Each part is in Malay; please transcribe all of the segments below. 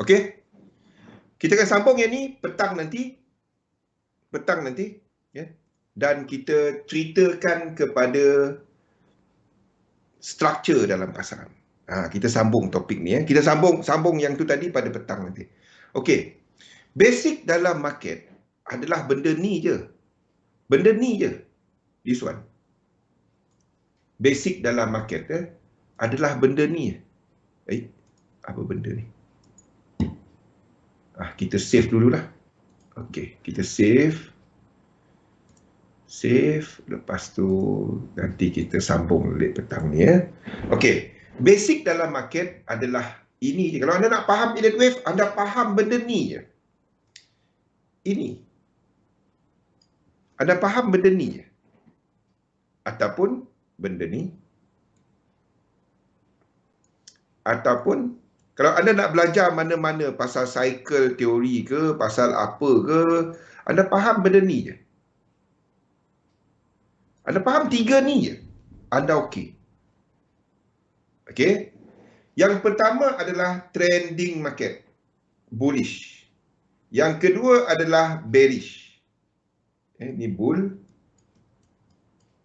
Okey. Kita akan sambung yang ni petang nanti. Ya. Dan kita ceritakan kepada struktur dalam pasaran. Kita sambung topik ni. Kita sambung yang tu tadi pada petang nanti. Okey. Basic dalam market adalah benda ni je. Benda ni je. This one. Basic dalam market adalah benda ni. Apa benda ni? Kita save dululah. Okey, kita save. Lepas tu nanti kita sambung late petang ni ya. Okey, basic dalam market adalah ini je. Kalau anda nak faham elliott wave, anda faham benda ni je. Ini. Anda faham benda ni je. Ataupun benda ni. Ataupun kalau anda nak belajar mana-mana pasal cycle teori ke, pasal apa ke, anda faham benda ni je. Anda faham tiga ni je, anda okey. Okey. Yang pertama adalah trending market, bullish. Yang kedua adalah bearish. Ini bull,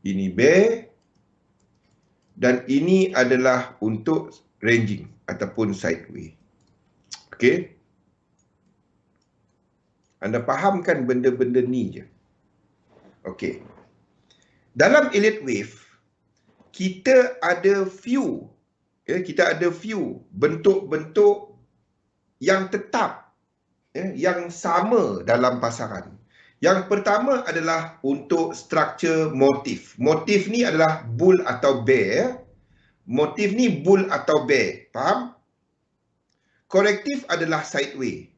ini bear, dan ini adalah untuk ranging ataupun sideways. Okey. Anda fahamkan benda-benda ni je. Okey. Dalam elliott wave, kita ada few bentuk-bentuk yang tetap, yang sama dalam pasaran. Yang pertama adalah untuk struktur motif. Motif ni adalah bull atau bear. Motif ni bull atau bear. Faham? Korektif adalah sideways.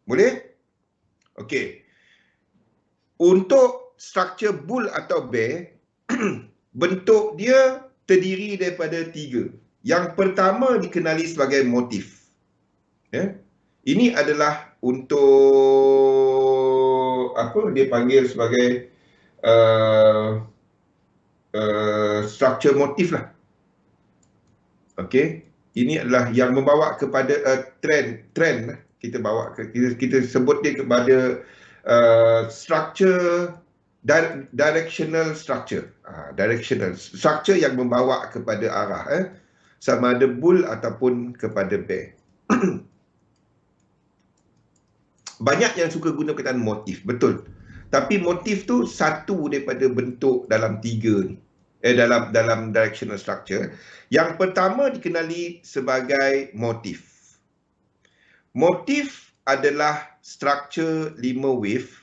Boleh? Okey. Untuk struktur bull atau bear, bentuk dia terdiri daripada tiga. Yang pertama dikenali sebagai motif. Ini adalah untuk apa dia panggil sebagai struktur motif lah. Okey, ini adalah yang membawa kepada trend. Kita sebut dia kepada struktur directional structure. Directional structure yang membawa kepada arah, sama ada bull ataupun kepada bear. Banyak yang suka guna perkataan motif, betul. Tapi motif tu satu daripada bentuk dalam tiga ni. Dalam directional structure. Yang pertama dikenali sebagai motif. Motif adalah struktur 5 wave.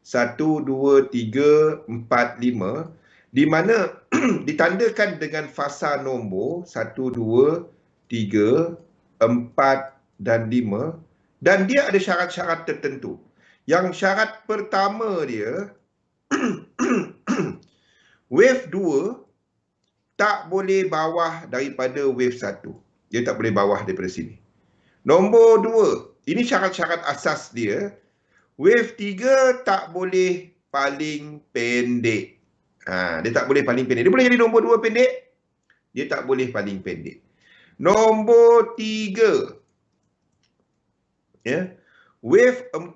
1, 2, 3, 4, 5. Di mana ditandakan dengan fasa nombor 1, 2, 3, 4 dan 5. Dan dia ada syarat-syarat tertentu. Yang syarat pertama dia, wave 2 tak boleh bawah daripada wave 1. Dia tak boleh bawah daripada sini. Nombor 2, ini syarat-syarat asas dia. Wave 3 tak boleh paling pendek. Dia tak boleh paling pendek. Dia boleh jadi nombor 2 pendek. Dia tak boleh paling pendek. Nombor 3. Wave 4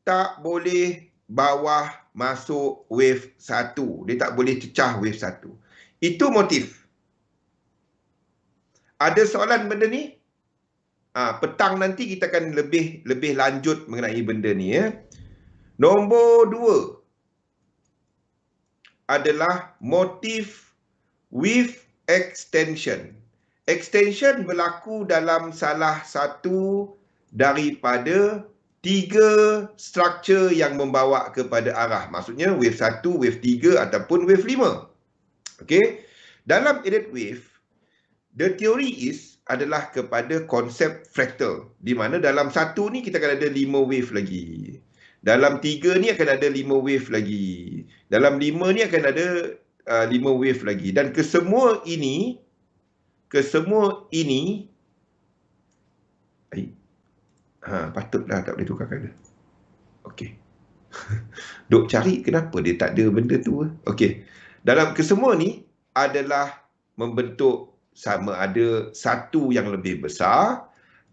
tak boleh bawah masuk wave 1. Dia tak boleh cecah wave 1. Itu motif. Ada soalan benda ni? Petang nanti kita akan lebih lanjut mengenai benda ni. Nombor 2 adalah motif with extension. Extension berlaku dalam salah satu daripada 3 struktur yang membawa kepada arah. Maksudnya wave 1, wave 3 ataupun wave 5. Okey. Dalam elliott wave, the theory adalah kepada konsep fractal, di mana dalam 1 ni kita akan ada 5 wave lagi. Dalam 3 ni akan ada 5 wave lagi. Dalam 5 ni akan ada 5 wave lagi. Dan kesemua ini patutlah tak boleh tukar kala. Okey. Duk cari kenapa dia tak ada benda tu. Okey. Dalam kesemua ni adalah membentuk sama ada satu yang lebih besar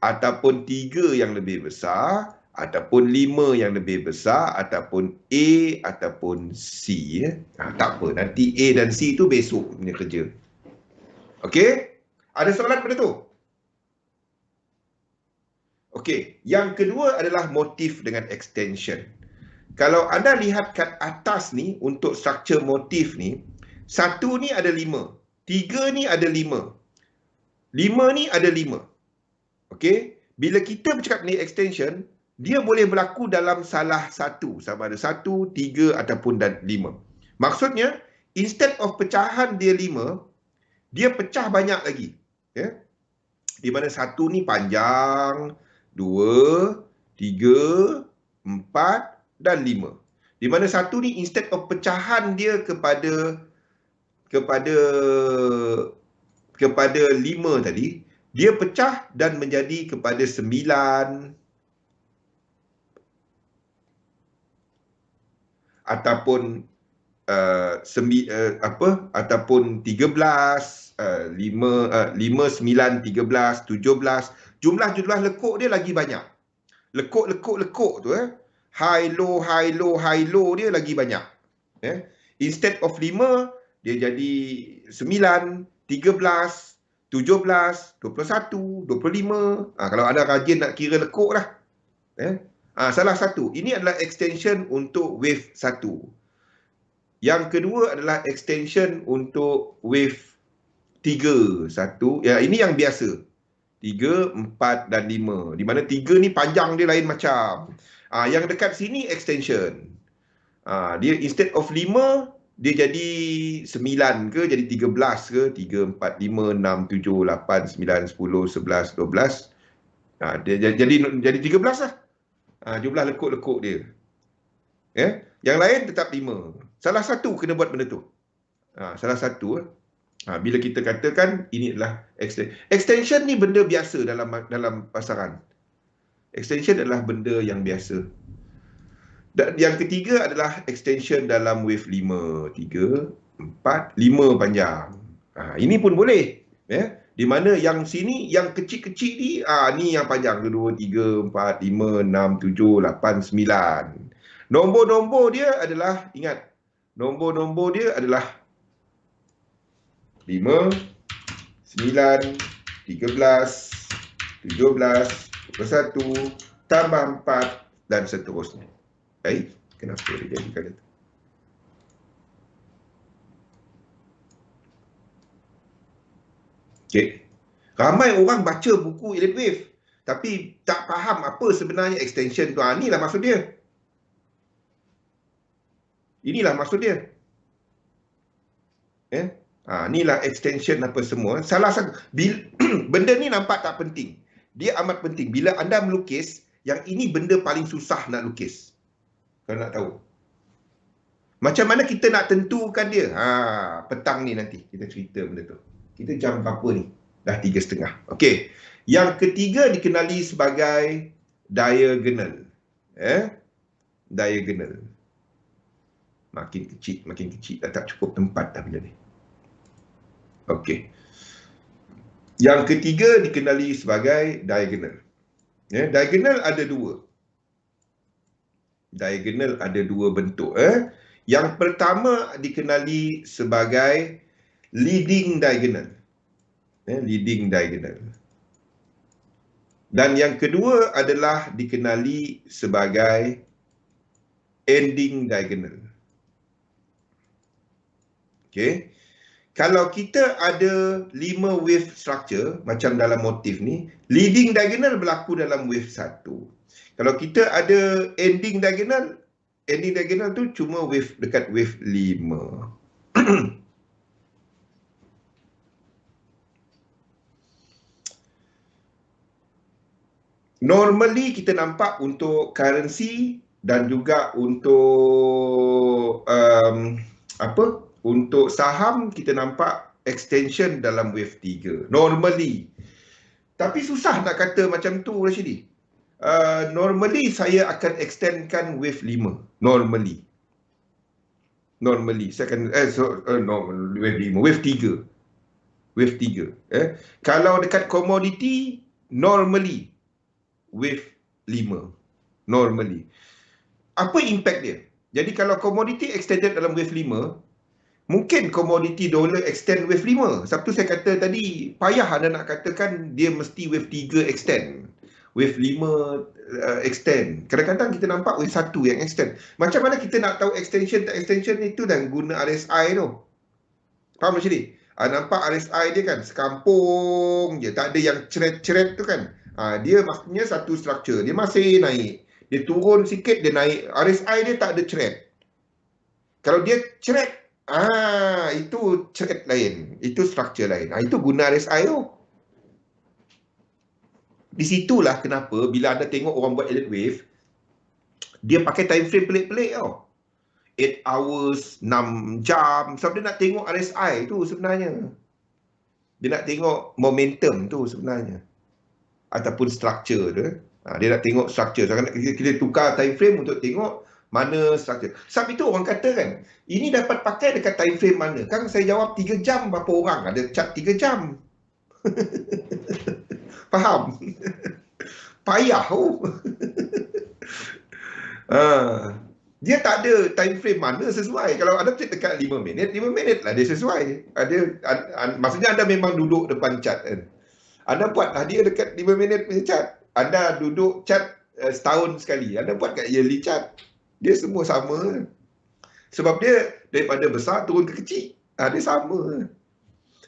ataupun 3 yang lebih besar, ataupun 5 yang lebih besar, ataupun A ataupun C. Tak apa, nanti A dan C tu besok punya kerja. Okey? Ada soalan pada tu? Okey, yang kedua adalah motif dengan extension. Kalau anda lihat kat atas ni, untuk struktur motif ni, 1 ni ada 5, 3 ni ada 5, 5 ni ada 5. Okey, bila kita bercakap ni extension, dia boleh berlaku dalam salah satu, sama ada 1, 3 ataupun 5. Maksudnya, instead of pecahan dia 5, dia pecah banyak lagi. Ya? Di mana 1 ni panjang, 2, 3, 4 dan 5. Di mana 1 ni instead of pecahan dia kepada 5 tadi, dia pecah dan menjadi kepada 9 ataupun ataupun 13, 5, 9, 13, 17. Jumlah lekuk dia lagi banyak. Lekuk tu high low dia lagi banyak. Instead of 5, dia jadi 9, 13, 17, 21, 25. Kalau anda rajin nak kira lekuk lah. Salah satu. Ini adalah extension untuk wave 1. Yang kedua adalah extension untuk wave 3. Ini yang biasa. 3, 4 dan 5. Di mana 3 ni panjang dia lain macam. Yang dekat sini extension. Dia instead of 5, dia jadi 9 ke, jadi 13 ke, 3, 4, 5, 6, 7, 8, 9, 10, 11, 12. Dia jadi 13 lah. Jumlah lekuk-lekuk dia. Yang lain tetap 5. Salah satu kena buat benda tu. Salah satu. Bila kita katakan ini adalah extension. Extension ni benda biasa dalam pasaran. Extension adalah benda yang biasa. Dan yang ketiga adalah extension dalam wave 5. 3, 4, 5 panjang. Ini pun boleh. Di mana yang sini, yang kecil-kecil ni, ni yang panjang. 2, 3, 4, 5, 6, 7, 8, 9. Nombor-nombor dia adalah, ingat, nombor-nombor dia adalah 5, 9, 13, 17, 21, tambah 4 dan seterusnya. Baik, kenapa dia jadi kata tu? Okey. Ramai orang baca buku Elliott Wave tapi tak faham apa sebenarnya extension tu. Inilah maksud dia. Inilah maksud dia. Inilah extension apa semua. Salah satu benda ni nampak tak penting. Dia amat penting. Bila anda melukis, yang ini benda paling susah nak lukis. Kalau nak tahu. Macam mana kita nak tentukan dia? Petang ni nanti kita cerita benda tu. Kita jam berapa ni? Dah 3:30. Okey. Yang ketiga dikenali sebagai diagonal. Diagonal. Makin kecil. Dah tak cukup tempat dah bila ni. Okey. Yang ketiga dikenali sebagai diagonal. Diagonal ada dua. Diagonal ada dua bentuk. Yang pertama dikenali sebagai leading diagonal. Leading diagonal. Dan yang kedua adalah dikenali sebagai ending diagonal. Okey. Kalau kita ada 5 wave structure macam dalam motif ni, leading diagonal berlaku dalam wave 1. Kalau kita ada ending diagonal tu cuma wave dekat wave 5. Normally kita nampak untuk currency dan juga untuk untuk saham kita nampak extension dalam wave 3. Normally. Tapi susah nak kata macam tu, Rashidi. Normally saya akan extendkan wave 5. Normally. Saya akan wave 5, wave 3. Wave 3. Kalau dekat commodity normally wave 5. Normally. Apa impact dia? Jadi kalau komoditi extended dalam wave 5, mungkin komoditi dolar extend wave 5. Sebab tu saya kata tadi, payah anda nak katakan dia mesti wave 3 extend. Wave 5 extend. Kadang-kadang kita nampak wave 1 yang extend. Macam mana kita nak tahu extension tak extension itu dan guna RSI tu? Faham macam ni? Nampak RSI dia kan, sekampung je. Tak ada yang ceret-ceret tu kan. Dia maksudnya satu structure. Dia masih naik. Dia turun sikit, dia naik. RSI dia tak ada ceret. Kalau dia ceret, itu ceret lain. Itu structure lain. Itu guna RSI tu. Di situlah kenapa bila anda tengok orang buat Elliott Wave, dia pakai time frame pelik-pelik tau. 8 hours, 6 jam. Sebab dia nak tengok RSI tu sebenarnya. Dia nak tengok momentum tu sebenarnya. Ataupun structure tu. Dia nak tengok structure. So, kita tukar time frame untuk tengok mana structure. Sebab itu orang kata kan, ini dapat pakai dekat time frame mana? Kan saya jawab 3 jam berapa orang ada chart 3 jam. Faham? Payah tu. Dia tak ada time frame mana sesuai. Kalau anda cek dekat 5 minit, 5 minit lah dia sesuai. Maksudnya anda memang duduk depan chart kan. Anda buatlah dia dekat 5 minit punya chart. Anda duduk chart setahun sekali. Anda buat kat yearly chart. Dia semua sama. Sebab dia daripada besar turun ke kecil. Dia sama.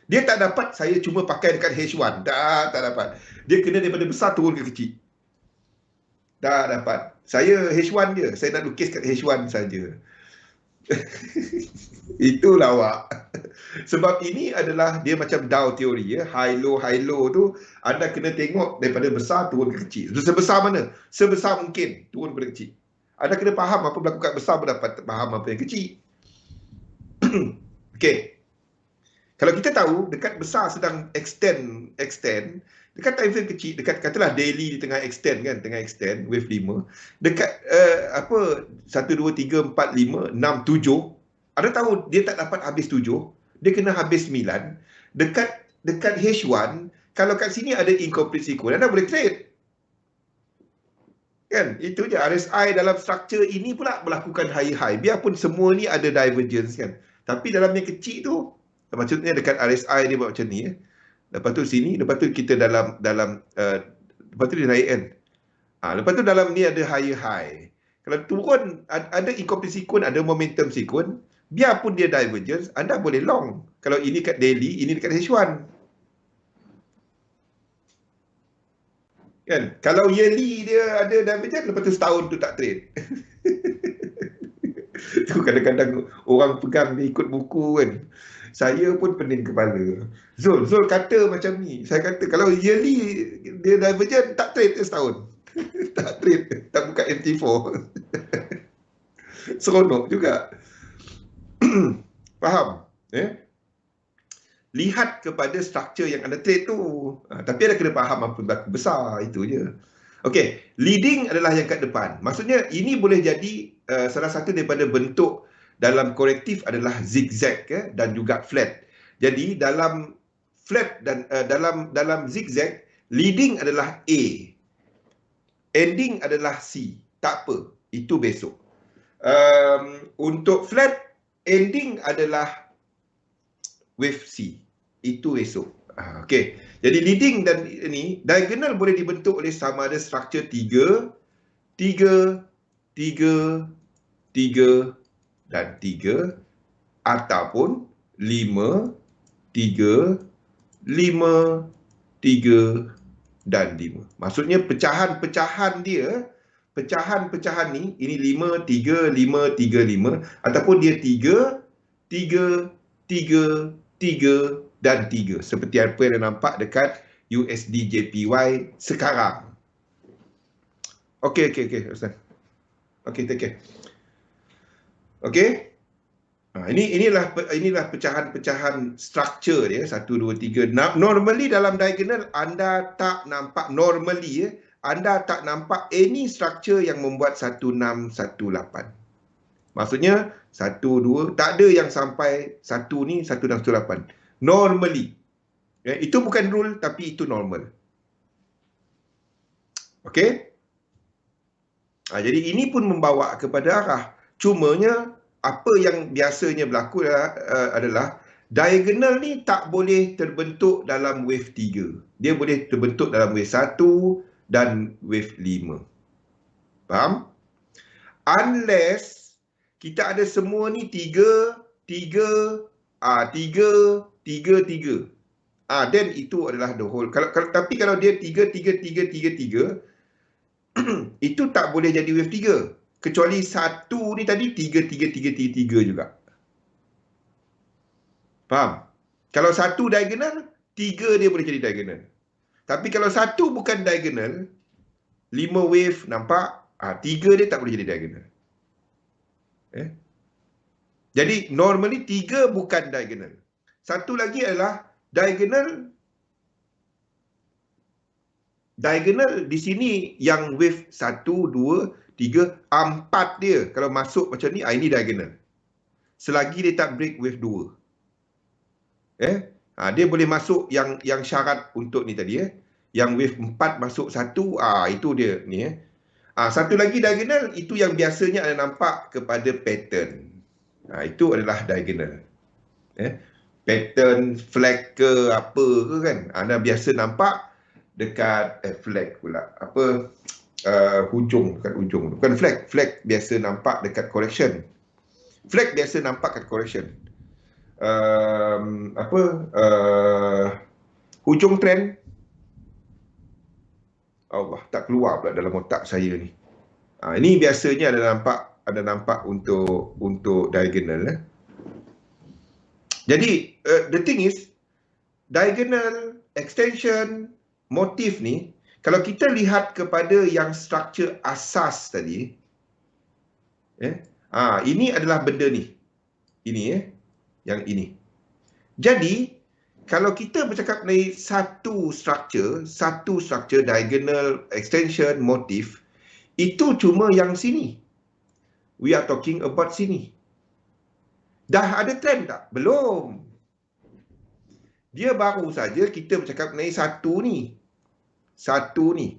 Dia tak dapat saya cuma pakai dekat H1. Tak dapat. Dia kena daripada besar turun ke kecil. Tak dapat. Saya H1 je. Saya nak lukis kat H1 saja. Itu lawak. Sebab ini adalah dia macam Dow teori ya. High low tu anda kena tengok daripada besar turun ke kecil. Itu sebesar mana? Sebesar mungkin turun ke kecil. Anda kena faham apa berlaku kat besar pun dapat faham apa yang kecil. Okey. Kalau kita tahu dekat besar sedang extend, dekat time frame kecil, dekat katalah daily di tengah extend kan, tengah extend wave 5, dekat 1 2 3 4 5 6 7, Anda tahu dia tak dapat habis 7, dia kena habis 9. Dekat H1, kalau kat sini ada incomplete sequence, anda boleh trade. Kan? Itu je. RSI dalam structure ini pula melakukan high-high. Biarpun semua ni ada divergence kan. Tapi dalam yang kecil tu, maksudnya dekat RSI dia buat macam ni. Lepas tu sini, lepas tu kita lepas tu dia naik kan. Lepas tu dalam ni ada high-high. Kalau turun, ada incomplete sequence, ada momentum sequence. Biarpun dia divergence, anda boleh long. Kalau ini kat daily, ini dekat H1. Kan? Kalau yearly dia ada divergence, lepas tu setahun tu tak trade. Tu kadang-kadang orang pegang dia ikut buku kan. Saya pun pening kepala. Zul kata macam ni. Saya kata kalau yearly dia divergent, tak trade setahun. Tak trade, tak buka MT4. Seronok juga. Faham? Lihat kepada struktur yang anda trade tu. Tapi anda kena faham apa berlaku besar. Itu je. Okey, leading adalah yang kat depan. Maksudnya ini boleh jadi salah satu daripada bentuk dalam korektif adalah zigzag dan juga flat. Jadi dalam flat dan dalam zigzag, leading adalah A. Ending adalah C. Tak apa, itu besok. Untuk flat, ending adalah wave C. Itu esok. Okey. Jadi leading dan ini diagonal boleh dibentuk oleh sama ada struktur 3, 3, 3, 3 dan 3 ataupun 5, 3, 5, 3 dan 5. Maksudnya pecahan-pecahan dia, pecahan-pecahan ni, ini 5, 3, 5, 3, 5 ataupun dia 3, 3, 3, 3 dan 3 seperti apa yang nampak dekat USD JPY sekarang. Okey Ustaz. Okey, take care. Okey. Inilah pecahan-pecahan struktur dia 1 2 3. Normally dalam diagonal anda tak nampak anda tak nampak any struktur yang membuat 1618. Maksudnya 1 2 tak ada yang sampai 1 ni 1618. Normally. Itu bukan rule tapi itu normal. Okey? Jadi ini pun membawa kepada arah. Cumanya apa yang biasanya berlaku adalah diagonal ni tak boleh terbentuk dalam wave 3. Dia boleh terbentuk dalam wave 1 dan wave 5. Faham? Unless kita ada semua ni 3, 3, 3, 3, 3. Then itu adalah the whole. Tapi kalau dia 3, 3, 3, 3, 3, itu tak boleh jadi wave 3. Kecuali satu ni tadi 3, 3, 3, 3, 3 juga. Faham? Kalau satu diagonal, 3 dia boleh jadi diagonal. Tapi kalau satu bukan diagonal, 5 wave, nampak? 3 dia tak boleh jadi diagonal. Jadi normally 3 bukan diagonal. Satu lagi adalah diagonal di sini yang wave 1, 2, 3, 4 dia. Kalau masuk macam ni, ini diagonal. Selagi dia tak break wave 2. Dia boleh masuk yang syarat untuk ni tadi. Yang wave 4 masuk 1, itu dia ni. Satu lagi diagonal, itu yang biasanya ada nampak kepada pattern. Itu adalah diagonal. Pattern, flag ke apa ke kan. Anda biasa nampak dekat flag pula. Hujung, dekat hujung. Bukan flag. Flag biasa nampak dekat correction. Flag biasa nampak dekat correction. Hujung trend. Allah, tak keluar pula dalam otak saya ni. Ini biasanya ada nampak untuk diagonal. Jadi, the thing is, diagonal, extension, motif ni, kalau kita lihat kepada yang struktur asas tadi, ini adalah benda ni. Ini, yang ini. Jadi, kalau kita bercakap mengenai satu struktur diagonal, extension, motif, itu cuma yang sini. We are talking about sini. Dah ada trend tak? Belum. Dia baru saja kita bercakap mengenai satu ni. Satu ni.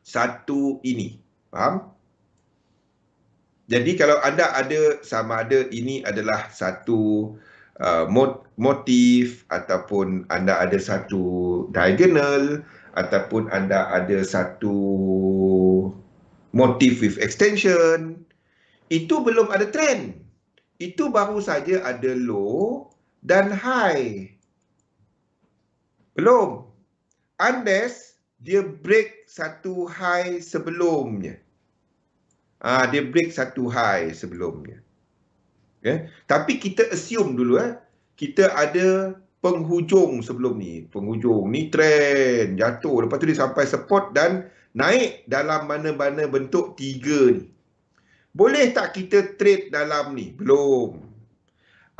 Satu ini. Faham? Jadi kalau anda ada sama ada ini adalah satu motif ataupun anda ada satu diagonal ataupun anda ada satu motif with extension, itu belum ada trend. Itu baru saja ada low dan high. Belum. Unless dia break satu high sebelumnya. Dia break satu high sebelumnya. Tapi kita assume dulu, kita ada penghujung sebelum ni. Penghujung ni trend, jatuh. Lepas tu dia sampai support dan naik dalam mana-mana bentuk 3 ni. Boleh tak kita trade dalam ni? Belum.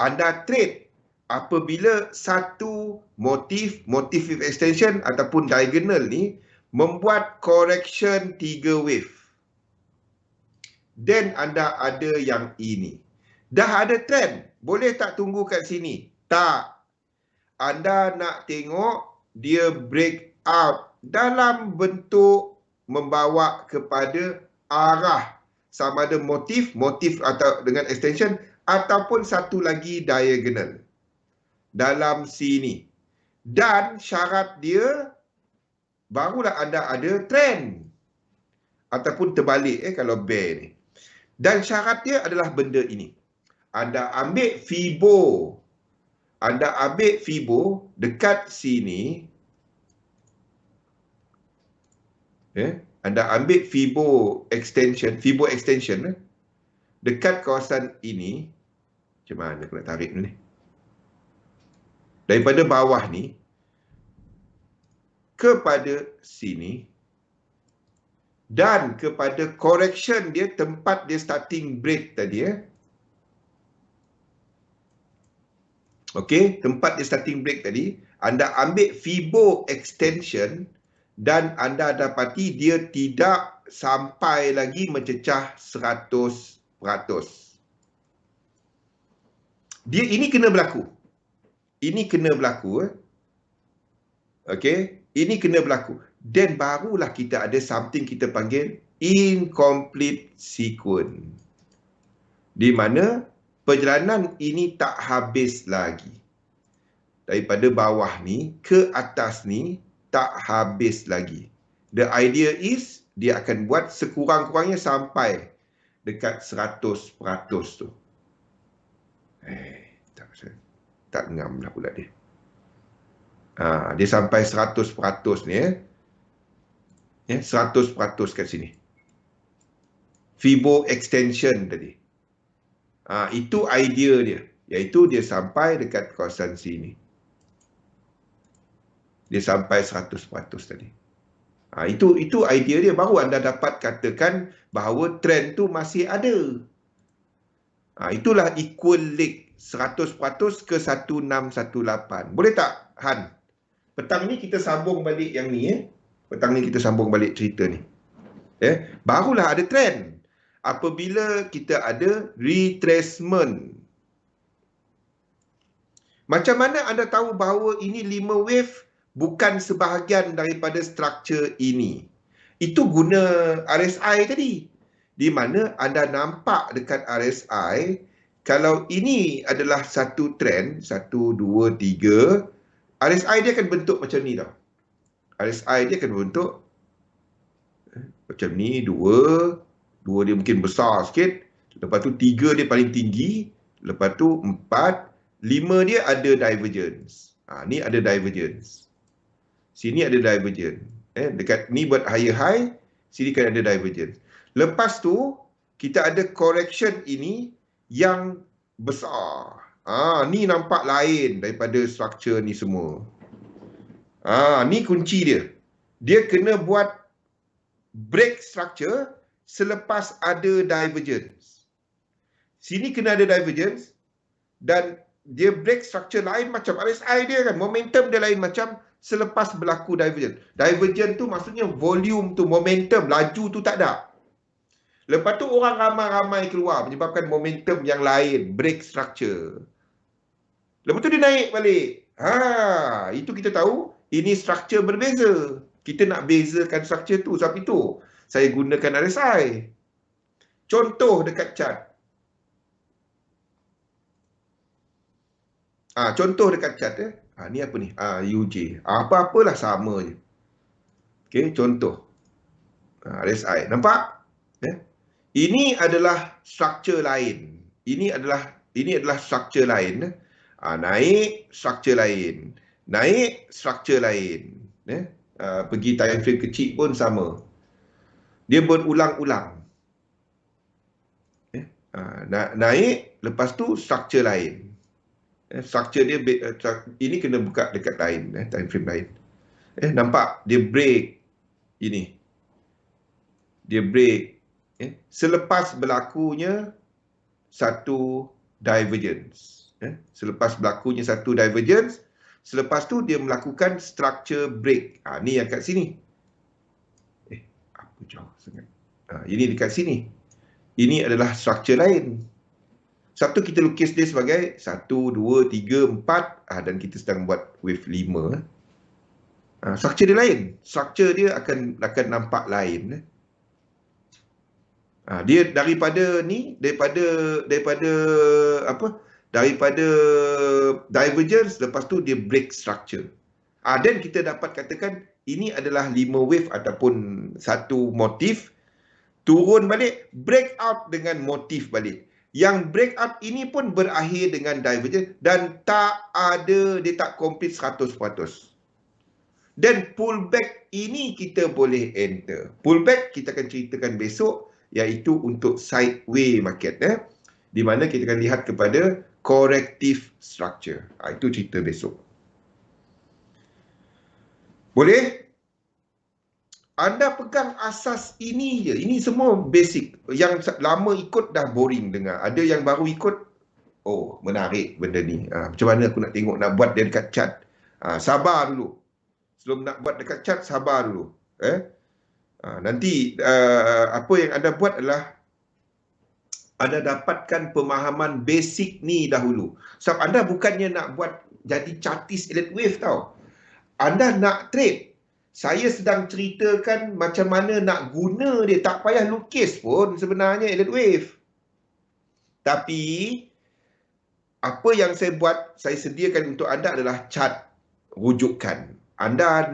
Anda trade apabila satu motif with extension ataupun diagonal ni membuat correction 3 wave. Then anda ada yang ini. Dah ada trend. Boleh tak tunggu kat sini? Tak. Anda nak tengok dia break out dalam bentuk membawa kepada arah sama ada motif atau dengan extension ataupun satu lagi diagonal dalam sini. Dan syarat dia barulah anda ada trend ataupun terbalik kalau bear ni. Dan syarat dia adalah benda ini. Anda ambil Fibo. Dekat sini. Anda ambil Fibo extension. Dekat kawasan ini. Macam mana aku nak tarik ni? Daripada bawah ni. Kepada sini. Dan kepada correction dia, tempat dia starting break tadi. Okey, tempat dia starting break tadi. Anda ambil Fibo extension dan anda dapati dia tidak sampai lagi mencecah 100%. Ini kena berlaku. Okey, ini kena berlaku. Then barulah kita ada something kita panggil incomplete sequence. Di mana perjalanan ini tak habis lagi. Daripada bawah ni ke atas ni tak habis lagi. The idea is dia akan buat sekurang-kurangnya sampai dekat 100% tu. Tak ngam lah pula dia. Dia sampai 100% ni 100% kat sini. Fibo extension tadi. Itu idea dia. Iaitu dia sampai dekat kawasan sini. Dia sampai 100% tadi. Itu idea dia. Baru anda dapat katakan bahawa trend tu masih ada. Itulah equal leg 100% ke 1618. Boleh tak, Han? Petang ni kita sambung balik yang ni. Petang ni kita sambung balik cerita ni. Barulah ada trend. Apabila kita ada retracement. Macam mana anda tahu bahawa ini 5 wave bukan sebahagian daripada struktur ini? Itu guna RSI tadi. Di mana anda nampak dekat RSI, kalau ini adalah satu trend, 1, 2, 3, RSI dia akan bentuk macam ni tau. RSI dia akan bentuk macam ni, 2 dia mungkin besar sikit, lepas tu 3 dia paling tinggi, lepas tu 4, 5 dia ada divergence. Ni ada divergence. Sini ada divergence. Dekat ni buat higher high, sini kan ada divergence. Lepas tu kita ada correction ini yang besar. Ni nampak lain daripada struktur ni semua. Ni kunci dia. Dia kena buat break structure selepas ada divergence. Sini kena ada divergence dan dia break structure lain macam RSI dia kan. Momentum dia lain macam selepas berlaku divergence. Divergence tu maksudnya volume tu, momentum, laju tu tak ada. Lepas tu orang ramai-ramai keluar menyebabkan momentum yang lain, break structure. Lepas tu dia naik balik. Itu kita tahu ini struktur berbeza. Kita nak bezakan struktur tu. Sebab itu saya gunakan RSI. Contoh dekat chart. Contoh dekat chart ni apa ni? UJ. Apa-apalah sama je. Okey, contoh. RSI. Nampak? Ini adalah struktur lain. Ini adalah struktur lain. Naik struktur lain. Naik struktur lain. Pergi time frame kecil pun sama. Dia berulang-ulang. Naik, lepas tu struktur lain. Struktur dia, ini kena buka dekat lain, time frame lain. Nampak? Dia break. Ini. Dia break. Selepas berlakunya satu divergence. Selepas berlakunya satu divergence, selepas tu dia melakukan structure break. Ni yang kat sini. Apa jauh sangat. Ini dekat sini. Ini adalah struktur lain. Satu kita lukis dia sebagai 1, 2, 3, 4 dan kita sedang buat wave 5. Struktur dia lain. Struktur dia akan nampak lain. Dia daripada ni, daripada divergence, lepas tu dia break structure. Dan kita dapat katakan ini adalah 5 wave ataupun satu motif, turun balik, break out dengan motif balik. Yang break out ini pun berakhir dengan divergence dan dia tak complete 100%. Dan pullback ini kita boleh enter. Pullback kita akan ceritakan besok, iaitu untuk sideway market. Di mana kita akan lihat kepada corrective structure. Itu cerita besok. Boleh? Anda pegang asas ini je. Ini semua basic. Yang lama ikut dah boring dengar. Ada yang baru ikut, menarik benda ni. Macam mana aku nak tengok, nak buat dia dekat chart. Sabar dulu. Sebelum nak buat dekat chart, sabar dulu. Nanti apa yang anda buat adalah anda dapatkan pemahaman basic ni dahulu. Sebab anda bukannya nak buat jadi chartist elite wave tau. Anda nak trade, saya sedang ceritakan macam mana nak guna dia. Tak payah lukis pun sebenarnya Elliott Wave. Tapi apa yang saya buat, saya sediakan untuk anda adalah chart rujukan. Anda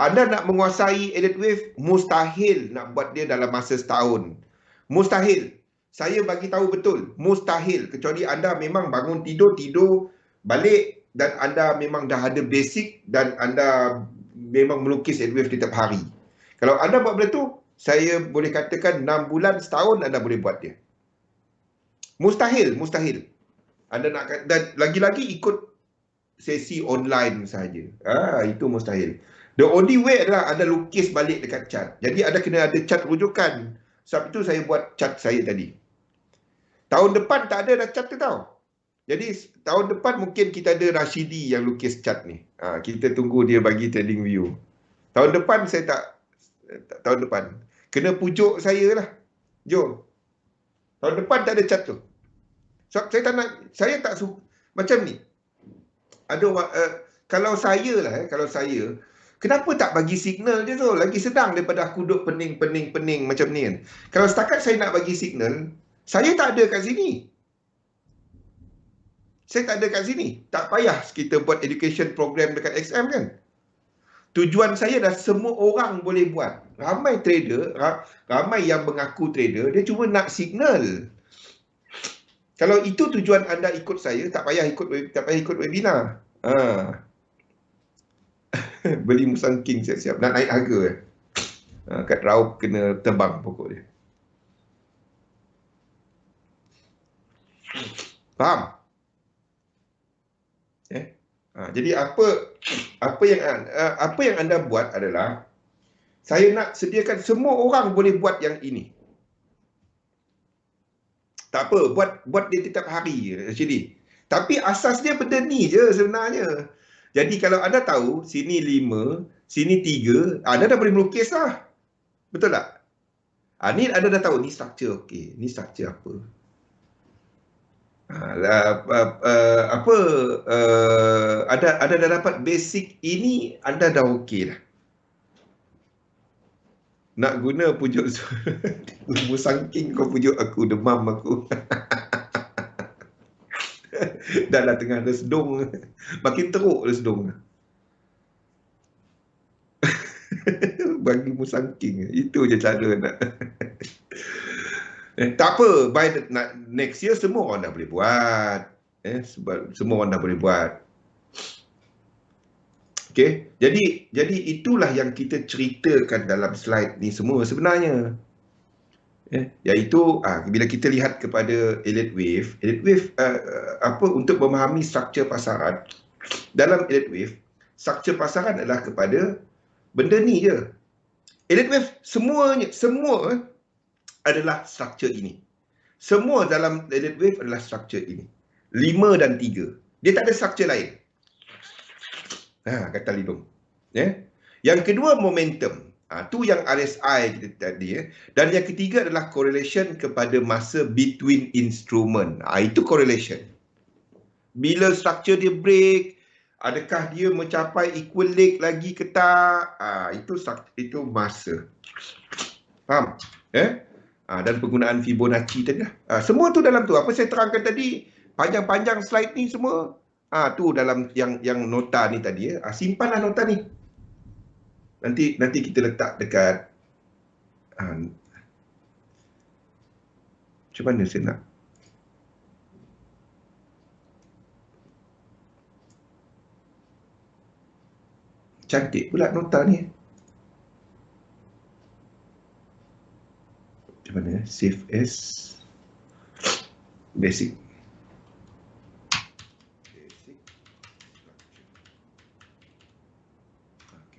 nak menguasai Elliott Wave, mustahil nak buat dia dalam masa setahun. Mustahil. Saya bagi tahu betul, mustahil. Kecuali anda memang bangun tidur balik dan anda memang dah ada basic dan anda memang melukis Elliott Wave setiap hari. Kalau anda buat benda tu, saya boleh katakan 6 bulan, setahun anda boleh buat dia. Mustahil. Anda nak, dan lagi-lagi ikut sesi online saja. Itu mustahil. The only way adalah anda lukis balik dekat chart. Jadi anda kena ada chart rujukan. Sebab itu saya buat chart saya tadi. Tahun depan tak ada dah chart tu tau. Jadi tahun depan mungkin kita ada Rashidi yang lukis chart ni. Kita tunggu dia bagi trading view. Tahun depan saya tak, tahun depan. Kena pujuk saya lah. Jom. Tahun depan tak ada chart tu. So, saya tak suka macam ni. Kalau saya, kenapa tak bagi signal dia tu? Lagi senang daripada aku duduk pening macam ni kan. Kalau setakat saya nak bagi signal, saya tak ada kat sini. Tak payah kita buat education program dekat XM kan. Tujuan saya dah semua orang boleh buat. Ramai trader, ramai yang mengaku trader, dia cuma nak signal. Kalau itu tujuan anda ikut saya, tak payah ikut webinar. Beli Musang King siap-siap. Nak naik harga. Kat Raup kena tebang pokok dia. Faham? Jadi apa yang anda buat adalah, saya nak sediakan semua orang boleh buat yang ini. Tak apa, buat dia setiap hari actually. Tapi asas dia benda ni je sebenarnya. Jadi kalau anda tahu sini 5, sini 3, anda dah boleh melukis lah. Betul tak? Ni anda dah tahu ni structure okey, ni structure apa. Ada dah dapat basic ini, anda dah okey dah. Nak guna pujuk Musang King, kau pujuk aku, demam aku. Dah lah tengah resdung. Makin teruk resdung. Bagi Musang King. Itu je cara nak. Tak apa, by next year semua orang dah boleh buat. Semua orang dah boleh buat. Okay, jadi itulah yang kita ceritakan dalam slide ni semua sebenarnya. Iaitu bila kita lihat kepada Elliott Wave, untuk memahami struktur pasaran. Dalam Elliott Wave, struktur pasaran adalah kepada benda ni je. Elliott Wave semua adalah struktur ini. Semua dalam Elliott Wave adalah struktur ini. 5 dan 3. Dia tak ada struktur lain. Kata Lidong. Yang kedua, momentum. Tu yang RSI kita tadi. Dan yang ketiga adalah correlation kepada masa between instrument. Itu correlation. Bila structure dia break, adakah dia mencapai equal leg lagi ke tak? Itu masa. Faham? Dan penggunaan Fibonacci tadi lah. Semua tu dalam tu. Apa saya terangkan tadi, panjang-panjang slide ni semua. Tu dalam yang nota ni tadi. Simpanlah nota ni. Nanti kita letak dekat macam mana saya nak cantik pula nota ni. Macam mana? Save as basic.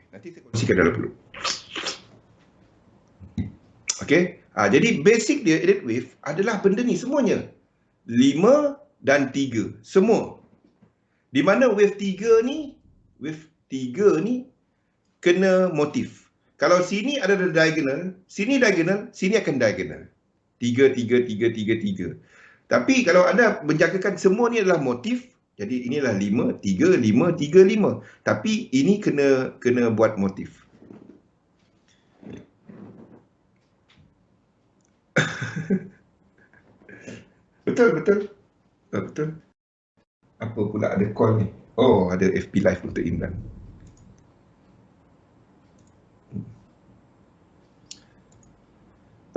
Nanti saya kongsikan dalam dulu. Okey. Jadi basic dia Elliott Wave adalah benda ni semuanya. 5 dan 3. Semua. Di mana wave 3 ni kena motif. Kalau sini ada diagonal, sini akan diagonal. 3, 3, 3, 3, 3. Tapi kalau anda menjagakan semua ni adalah motif, Jadi inilah 5, 3, 5, 3, 5. Tapi ini kena buat motif. Betul. Apa pula ada call ni? Oh, ada FB Live untuk Imran.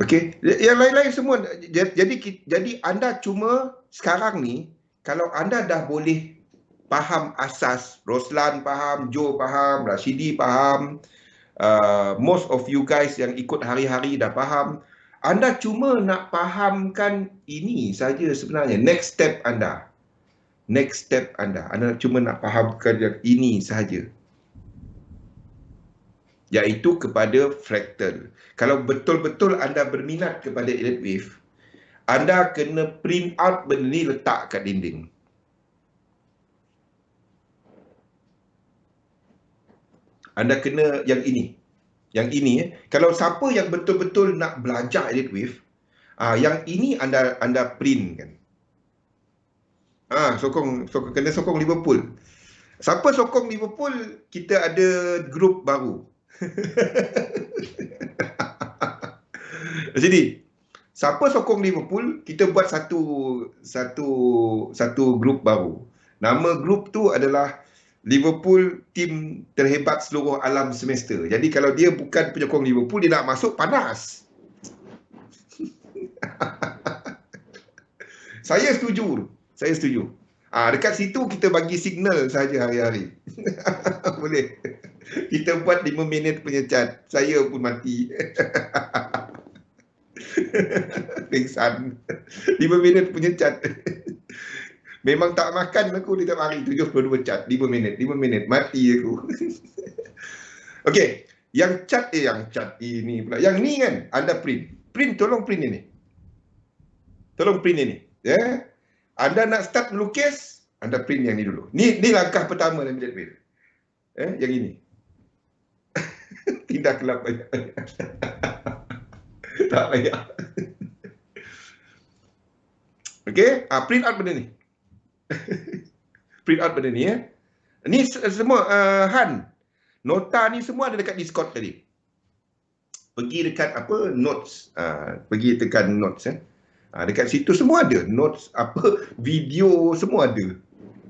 Okey, yang lain-lain semua. Jadi anda cuma sekarang ni, kalau anda dah boleh faham asas, Roslan faham, Joe faham, Rashidi faham, most of you guys yang ikut hari-hari dah faham, anda cuma nak fahamkan ini saja sebenarnya. Next step anda cuma nak fahamkan yang ini sahaja, iaitu kepada fractal. Kalau betul-betul anda berminat kepada elite wave, anda kena print out benda ni, letak kat dinding. Anda kena yang ini. Kalau siapa yang betul-betul nak belajar elite wave, yang ini anda print kan. Kena sokong Liverpool. Siapa sokong Liverpool, kita ada grup baru. Jadi, siapa sokong Liverpool, kita buat satu grup baru. Nama grup tu adalah Liverpool tim terhebat seluruh alam semesta. Jadi kalau dia bukan penyokong Liverpool, dia nak masuk panas. Saya setuju. Dekat situ kita bagi signal saja hari-hari. Boleh. Kita buat 5 minit punya chat. Saya pun mati. Pingsan. 5 minit punya chat. Memang tak makan aku di tiap hari 72 cat. 5 minit. Mati aku. Okey. Yang cat ini pula. Yang ni kan, anda print. Tolong print ini. Ya. Anda nak start melukis, anda print yang ni dulu. Ni langkah pertama dalam elite wave. Yang ini. Tidak kelap banyak. Tak payah. Okey, print out benda ni. Ya. Ni semua Han. Nota ni semua ada dekat Discord tadi. Pergi dekat notes. Pergi tekan notes dekat situ semua ada notes, video semua ada.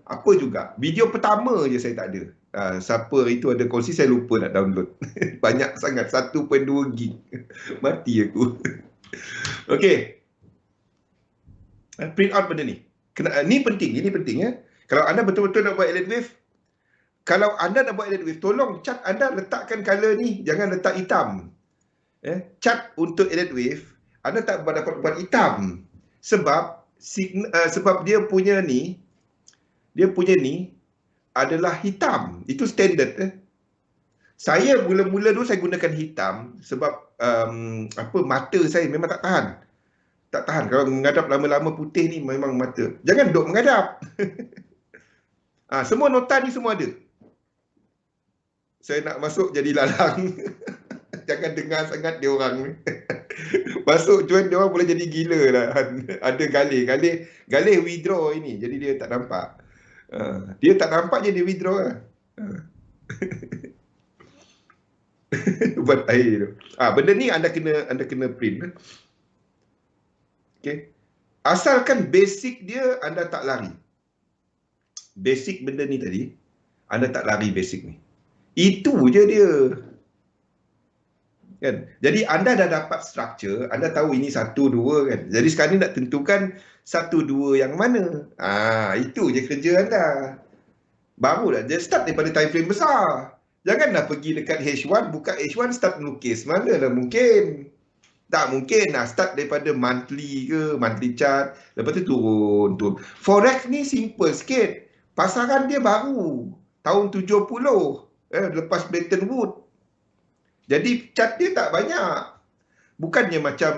Apa juga. Video pertama je saya tak ada. Siapa itu ada kongsi, saya lupa nak download. Banyak sangat, 1.2 gig. Mati aku. Okey. Print out benda ni. Ini penting ya. Kalau anda betul-betul nak buat elite wave, tolong cat anda letakkan color ni, jangan letak hitam. Cat untuk elite wave, anda tak dapat buat hitam. Sebab dia punya ni adalah hitam. Itu standard. Saya mula-mula dulu saya gunakan hitam sebab mata saya memang tak tahan. Kalau menghadap lama-lama putih ni memang mata. Jangan duk menghadap. Semua nota ni semua ada. Saya nak masuk jadi lalang. Jangan dengar sangat dia orang ni. Masuk join dia orang boleh jadi gila lah. Ada Galih withdraw ini. Jadi dia tak nampak. Dia tak nampak je dia withdraw lah. Buat air tu. Benda ni anda kena print. Okay. Asalkan basic dia anda tak lari. Basic benda ni tadi, anda tak lari basic ni. Itu je dia. Kan? Jadi anda dah dapat structure, anda tahu ini 1, 2 kan. Jadi sekarang ni nak tentukan 1, 2 yang mana. Itu je kerja anda. Barulah dia start daripada time frame besar. Janganlah pergi dekat H1, buka H1 start melukis. Manalah mungkin. Tak mungkin lah. Start daripada monthly chart. Lepas tu turun. Forex ni simple sikit. Pasaran dia baru. Tahun 70. Lepas Bretton Woods. Jadi chart dia tak banyak. Bukannya macam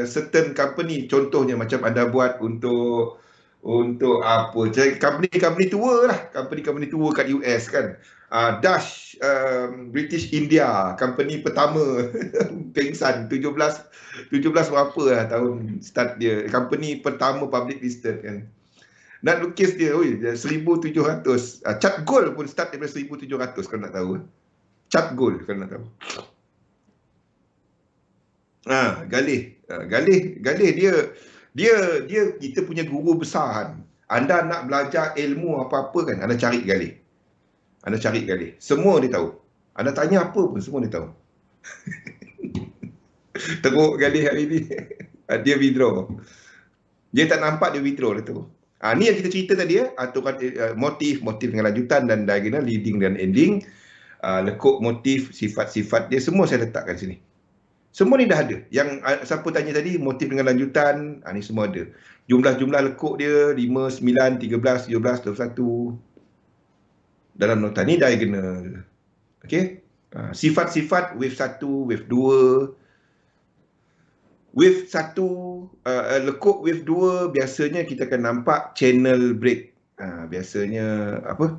certain company. Contohnya macam anda buat untuk apa. Company tua lah. Company tua kat US kan. Dash, British India, company pertama. Pengsan, 17 berapa lah tahun start dia. Company pertama public listed kan. Nak lukis dia, 1,700. Cat gold pun start daripada 1,700 kalau nak tahu. Cat gold kalau nak tahu. Galih dia kita punya guru besar kan. Anda nak belajar ilmu apa-apa kan, anda cari Galih. Anda cari Galih. Semua dia tahu. Anda tanya apa pun semua dia tahu. Teruk Galih hari ni. Dia withdraw. Dia tak nampak dia withdraw dia tu. Ni yang kita cerita tadi ya, aturan motif dengan lanjutan dan diagonal, leading dan ending, lekuk motif, sifat-sifat dia semua saya letakkan sini. Semua ni dah ada. Yang siapa tanya tadi motif dengan lanjutan, ni semua ada. Jumlah-jumlah lekuk dia 5, 9, 13, 17, 21 dalam nota ni diagonal. Okey. Sifat-sifat wave 1, wave 2. Wave 1, lekuk wave 2 biasanya kita akan nampak channel break. Biasanya apa?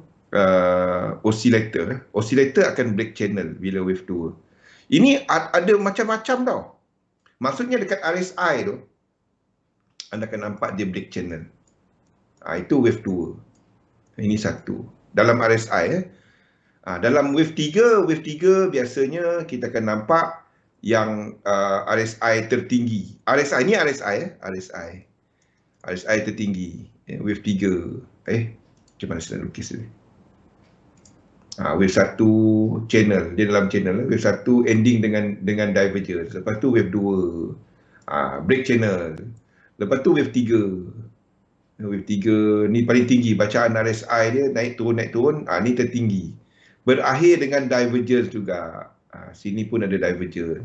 Oscillator. Oscillator akan break channel bila wave 2. Ini ada macam-macam tau. Maksudnya dekat RSI tu, anda akan nampak dia break channel. Itu wave 2. Ini satu. Dalam RSI. Dalam wave 3 biasanya kita akan nampak yang RSI tertinggi. RSI ni RSI tertinggi. Wave 3. Macam mana saya nak lukis ni? Wave 1 channel, dia dalam channel. Wave 1 ending dengan divergence. Lepas tu wave 2 break channel. Lepas tu wave 3. Wave 3 ni paling tinggi. Bacaan RSI dia naik turun. Ni tertinggi. Berakhir dengan divergence juga. Sini pun ada divergence.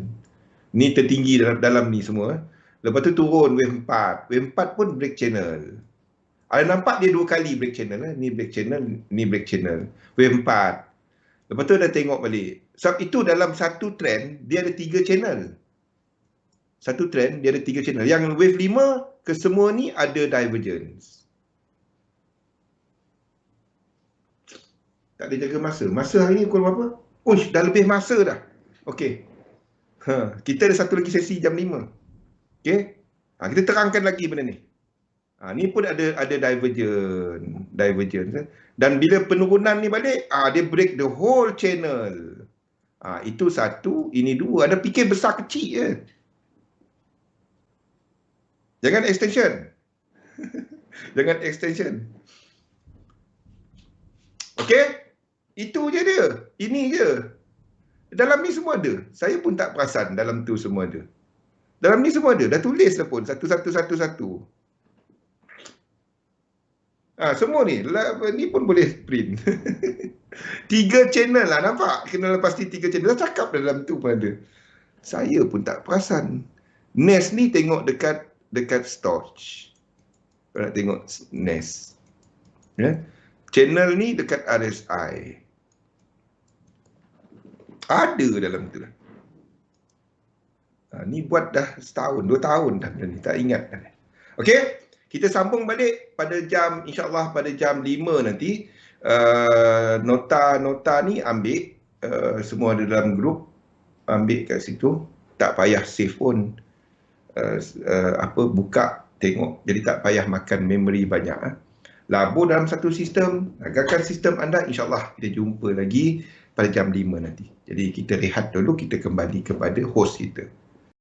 Ni tertinggi dalam ni semua. Lepas tu turun wave 4. Wave 4 pun break channel. Ada nampak dia 2 kali break channel. Ni break channel, ni break channel. Wave 4. Lepas tu dah tengok balik. Sebab itu dalam satu trend, dia ada 3 channel. Satu trend, dia ada 3 channel. Yang wave 5 ke semua ni ada divergence. Tak ada jaga masa. Masa hari ni pukul berapa? Dah lebih masa dah. Okey. Kita ada satu lagi sesi jam 5. Okey. Kita terangkan lagi benda ni. Ni pun ada divergence. Dan bila penurunan ni balik, dia break the whole channel. Itu satu, ini dua. Anda fikir besar kecil je. Jangan extension. Jangan extension. Okey? Itu je dia. Ini je. Dalam ni semua ada. Saya pun tak perasan dalam tu semua ada. Dalam ni semua ada. Dah tulis dah pun. Satu. Semua ni pun boleh print. 3 channel lah, nampak? Kena pasti 3 channel. Dah cakap dalam tu pun ada. Saya pun tak perasan. Nest ni tengok dekat storage. Kalau nak tengok Nest. Channel ni dekat RSI. Ada dalam tu lah. Ni buat dah setahun, 2 tahun dah benda ni. Tak ingat dah. Okey? Kita sambung balik pada jam, insyaAllah pada jam 5 nanti. Nota ni ambil. Semua ada dalam grup. Ambil kat situ. Tak payah save pun. Buka, tengok. Jadi tak payah makan memori banyak. Labur dalam satu sistem. Agakkan sistem anda, insyaAllah kita jumpa lagi pada jam 5 nanti. Jadi kita rehat dulu, kita kembali kepada host kita.